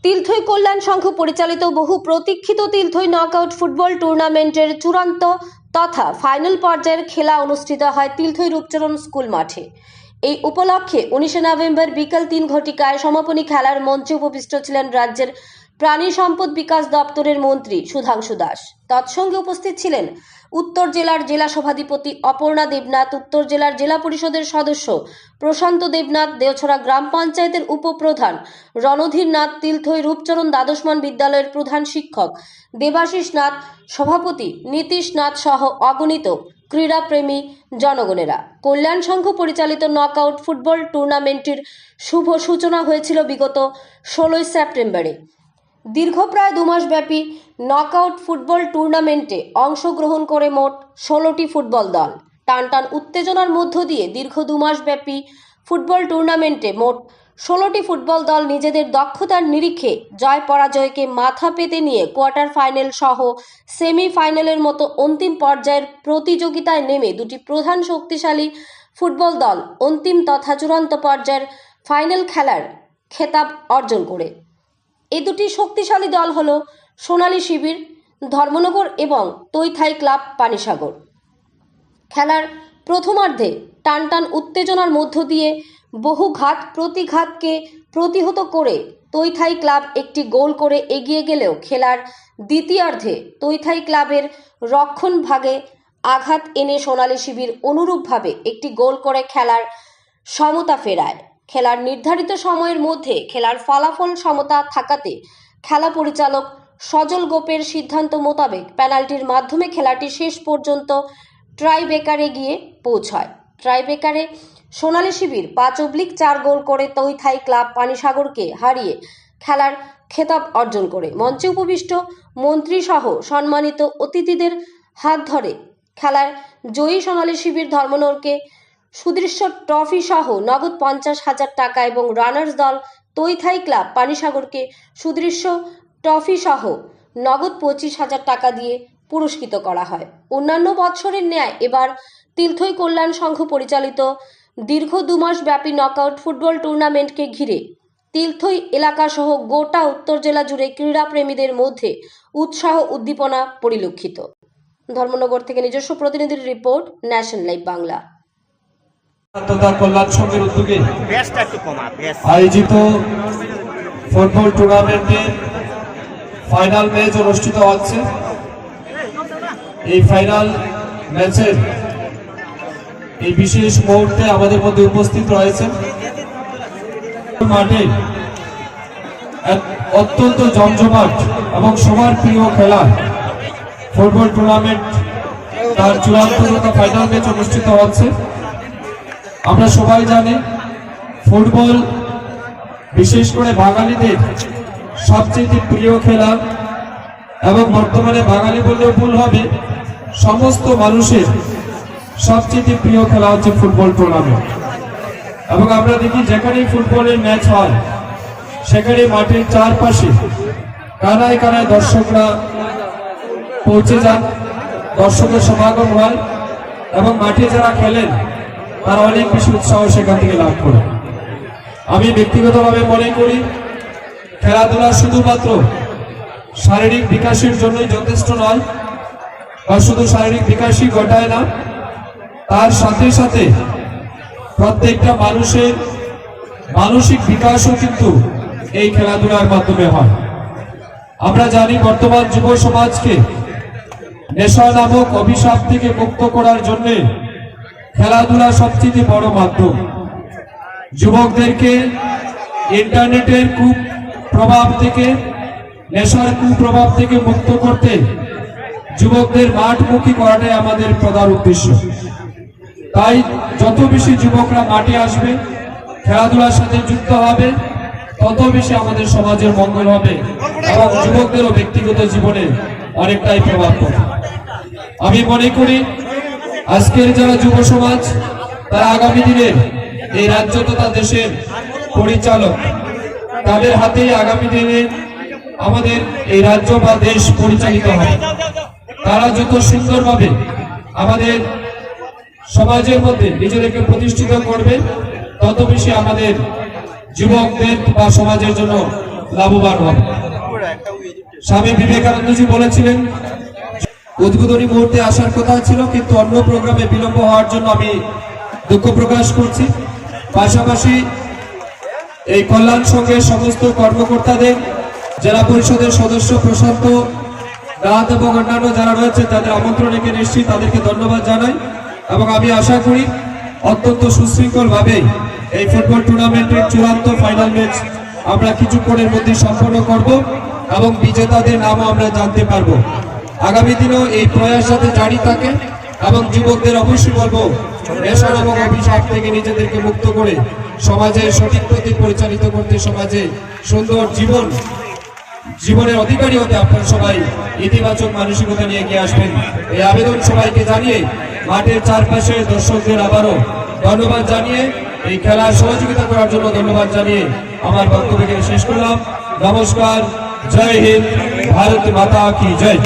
তিলথই কল্যাণ সংঘ পরিচালিত বহু প্রতীক্ষিত তিলথই নকআউট ফুটবল টুর্নামেন্টের চূড়ান্ত তথা ফাইনাল পর্যায়ের খেলা অনুষ্ঠিত হয় তিলথই রূপচরণ স্কুল মাঠে। এই উপলক্ষে 19 নভেম্বর বিকাল 3 ঘটিকায় সমাপনী খেলার মঞ্চে উপবিষ্ট ছিলেন রাজ্যের প্রাণী সম্পদ বিকাশ দপ্তরের মন্ত্রী সুধাংশু দাস। তৎসঙ্গে উপস্থিত ছিলেন উত্তর জেলার জেলা সভাধিপতি অপর্ণা দেবনাথ, উত্তর জেলার জেলা পরিষদের সদস্য প্রশান্ত দেবনাথ, দেওছড়া গ্রাম পঞ্চায়েতের উপপ্রধান রণধীর নাথ, তিলথই রূপচরণ দ্বাদশমান বিদ্যালয়ের প্রধান শিক্ষক দেবাশিস নাথ, সভাপতি নীতিশ নাথ সহ অগণিত ক্রীড়াপ্রেমী জনগণেরা। কল্যাণ সংঘ পরিচালিত নকআউট ফুটবল টুর্নামেন্টের শুভ সূচনা হয়েছিল বিগত 16 সেপ্টেম্বরে। দীর্ঘ প্রায় 2 মাস ব্যাপী নকআউট ফুটবল টুর্নামেন্টে অংশগ্রহণ করে মোট 16টি ফুটবল দল টানটান উত্তেজনার মধ্য দিয়ে দীর্ঘ 2 মাস ব্যাপী ফুটবল টুর্নামেন্টে মোট 16টি ফুটবল দল নিজেদের দক্ষতার নিরিখে জয় পরাজয়কে মাথা পেতে নিয়ে কোয়ার্টার ফাইনাল সহ সেমিফাইনালের মতো অন্তিম পর্যায়ের প্রতিযোগিতায় নেমে দুটি প্রধান শক্তিশালী ফুটবল দল অন্তিম তথা চূড়ান্ত পর্যায়ের ফাইনাল খেলার খেতাব অর্জন করে। এই দুটি শক্তিশালী দল হল সোনালী শিবির ধর্মনগর এবং তৈথাই ক্লাব পানিসাগর। খেলার প্রথমার্ধে টানটান উত্তেজনার মধ্য দিয়ে বহু ঘাত প্রতিঘাতকে প্রতিহত করে তৈথাই ক্লাব একটি গোল করে এগিয়ে গেলেও খেলার দ্বিতীয়ার্ধে তৈথাই ক্লাবের রক্ষণ ভাগে আঘাত এনে সোনালী শিবির অনুরূপভাবে একটি গোল করে খেলার সমতা ফেরায়। খেলার নির্ধারিত সময়ের মধ্যে খেলার ফলাফল সমতা থাকাতে খেলা পরিচালক সজল গোপের সিদ্ধান্ত মোতাবেক পেনাল্টির মাধ্যমে খেলাটি শেষ পর্যন্ত ট্রাইব্রেকারে গিয়ে পৌঁছায়। ট্রাইব্রেকারে সোনালী শিবির 5/4 গোল করে তৈথাই ক্লাব পানিসাগরকে হারিয়ে খেলার খেতাব অর্জন করে। মঞ্চে উপবিষ্ট মন্ত্রী সহ সম্মানিত অতিথিদের হাত ধরে খেলার জয়ী সোনালী শিবির ধর্মনগরকে সুদৃশ্য ট্রফি সহ নগদ 50,000 টাকা এবং রানার্স দল তৈথাই ক্লাব পানিসাগরকে সুদৃশ্য ট্রফি সহ নগদ 25,000 টাকা দিয়ে পুরস্কৃত করা হয়। অন্যান্য বৎসরের ন্যায় এবার তিলথই কল্যাণ সংঘ পরিচালিত দীর্ঘ 2 মাস ব্যাপী নকআউট ফুটবল টুর্নামেন্টকে ঘিরে তিলথই এলাকা সহ গোটা উত্তর জেলা জুড়ে ক্রীড়াপ্রেমীদের মধ্যে উৎসাহ উদ্দীপনা পরিলক্ষিত। ধর্মনগর থেকে নিজস্ব প্রতিনিধির রিপোর্ট, ন্যাশনাল লাইভ বাংলা। কল্যাণ সংঘের উদ্যোগে আয়োজিত ফুটবল টুর্নামেন্টের ফাইনাল ম্যাচ অনুষ্ঠিত হচ্ছে। এই ফাইনাল ম্যাচের এই বিশেষ মুহূর্তে আমাদের মধ্যে উপস্থিত রয়েছেন মাঠে এক অত্যন্ত জমজমাট এবং সবার প্রিয় খেলা ফুটবল টুর্নামেন্ট তার চূড়ান্ত ফাইনাল ম্যাচ অনুষ্ঠিত হচ্ছে। আমরা সবাই জানি ফুটবল বিশেষ করে বাঙালিদের সবচেয়ে প্রিয় খেলা এবং বর্তমানে বাঙালি বললেও ভুল হবে, সমস্ত মানুষের সবচেয়ে প্রিয় খেলা হচ্ছে ফুটবল টুর্নামেন্ট। এবং আমরা দেখি যেখানেই ফুটবলের ম্যাচ হয় সেখানে মাঠের চারপাশে কানায় কানায় দর্শকরা পৌঁছে যান, দর্শকের সমাগম হয় এবং মাঠে যারা খেলেন তারা অনেক বেশি উৎসাহ সেখান থেকে লাভ করে। আমি ব্যক্তিগতভাবে মনে করি খেলাধুলা শুধুমাত্র শারীরিক বিকাশের জন্যই যথেষ্ট নয় বা শুধু শারীরিক বিকাশই ঘটায় না, তার সাথে সাথে প্রত্যেকটা মানুষের মানসিক বিকাশও কিন্তু এই খেলাধুলার মাধ্যমে হয়। আমরা জানি বর্তমান যুব সমাজকে নেশা নামক অভিশাপ থেকে মুক্ত করার জন্য খেলাধুলা সবচেয়ে বড় মাধ্যম। যুবকদেরকে ইন্টারনেটের কুপ্রভাব থেকে, নেশার কুপ্রভাব থেকে মুক্ত করতে যুবকদের মাঠমুখী করাটাই আমাদের প্রধান উদ্দেশ্য। তাই যত বেশি যুবকরা মাঠে আসবে, খেলাধুলার সাথে যুক্ত হবে, তত বেশি আমাদের সমাজের মঙ্গল হবে এবং যুবকদেরও ব্যক্তিগত জীবনে অনেকটাই প্রভাব পড়বে। আমি মনে করি আজকের যারা যুব সমাজ তারা আগামী দিনের এই রাজ্য তথা দেশের পরিচালক, তাদের হাতেই আগামী দিনে আমাদের এই রাজ্য বা দেশ পরিচালিত হবে। তারা যত সুন্দরভাবে আমাদের সমাজের মধ্যে নিজেদেরকে প্রতিষ্ঠিত করবে, তত বেশি আমাদের যুবকদের বা সমাজের জন্য লাভবান হবে। স্বামী বিবেকানন্দজি বলেছিলেন উদ্বোধনী মুহূর্তে আসার কথা ছিল, কিন্তু অন্য প্রোগ্রামে বিলম্ব হওয়ার জন্য আমি দুঃখ প্রকাশ করছি। পাশাপাশি এই কল্যাণ সংঘের সমস্ত কর্মকর্তাদের, জেলা পরিষদের সদস্য প্রশান্ত রাত এবং অন্যান্য যারা রয়েছে যাদের আমন্ত্রণ এখানে এসেছি তাদেরকে ধন্যবাদ জানাই এবং আমি আশা করি অত্যন্ত সুশৃঙ্খল ভাবে এই ফুটবল টুর্নামেন্টের চূড়ান্ত ফাইনাল ম্যাচ আমরা কিছুক্ষণের মধ্যে সম্পন্ন করব এবং বিজেতাদের নামও আমরা জানতে পারবো। আগামী দিনেও এই প্রয়াস যাতে জারি থাকে এবং যুবকদের অবশ্যই বলবো নেশা এবং অভিশাপ থেকে নিজেদেরকে মুক্ত করে সমাজের সঠিক পথে পরিচালিত করতে, সমাজে সুন্দর জীবনের অধিকারী হতে আপনারা সবাই ইতিবাচক মানসিকতা নিয়ে এগিয়ে আসবেন। এই আবেদন সবাইকে জানিয়ে মাঠের চারপাশে দর্শকদের আবারও ধন্যবাদ জানিয়ে, এই খেলার সহযোগিতা করার জন্য ধন্যবাদ জানিয়ে আমার বক্তব্য শেষ করলাম। নমস্কার, জয় হিন্দ, ভারত মাতা কি জয়।